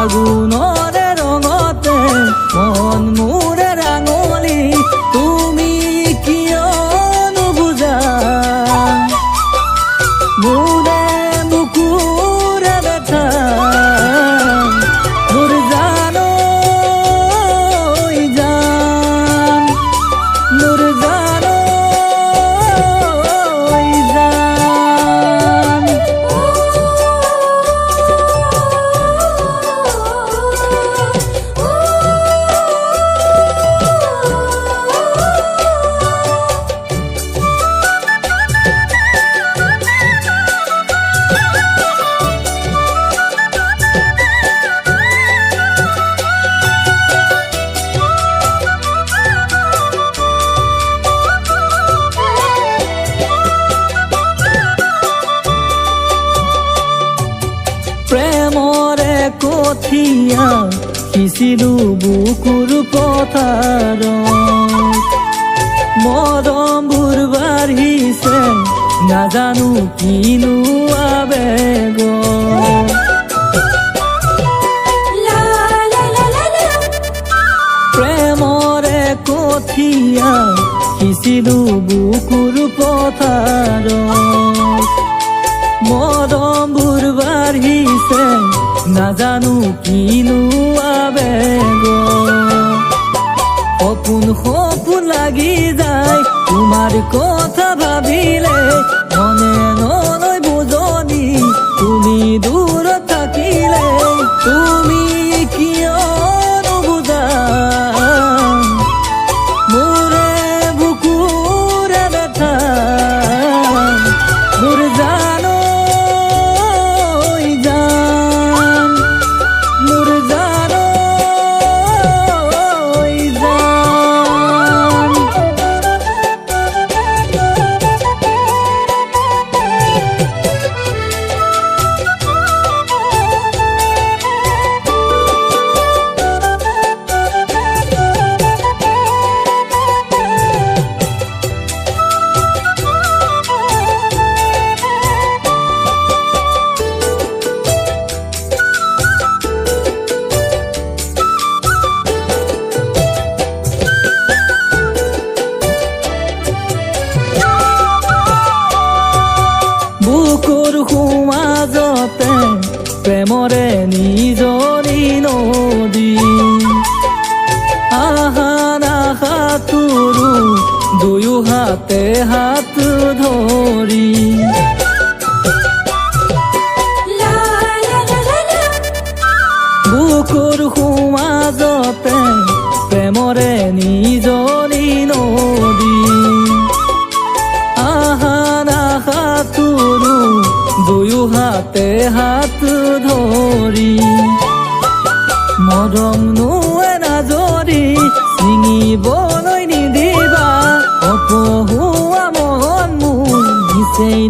ফাগুনৰে ৰঙতে মন মোৰে ৰাঙলী তুমি কিয় নুবুজা মোৰে বুকুৰে ব্যথা মোৰ জান ঐ জান মোৰ জান ঐ জান প্ৰেমৰে কঠিয়া সিঁচিলো বুকুৰ পথাৰত মৰমবোৰ বাঢ়িছে নাজানো কিনো আবেগ প্ৰেমৰে কঠিয়া সিঁচিলো বুকুৰ পথাৰত মৰমবোৰ বাঢ়িছে নাজানো কিনো আবেগ সপোন সপোন লাগি যায় তোমাৰ কথা ভাবিলে মনে নলয় বুজনি তুমি দূৰত থাকিলে তুমি কিয় নুবুজা মোৰে বুকুৰে ব্যথা মোৰ জান বুকুৰ সমাজতে প্ৰেমৰে নিজৰি নদী আহা নাসাঁতোৰো দুয়ো হাতে হাত ধৰি বুকুৰ সমাজতে প্ৰেমৰে নিজৰি নদী দুয়ো হাতে হাত ধৰি মৰম নোৱে নাজৰি ছিঙিবলৈ নিদিবা অপহুৱা মন মোৰ দিছেই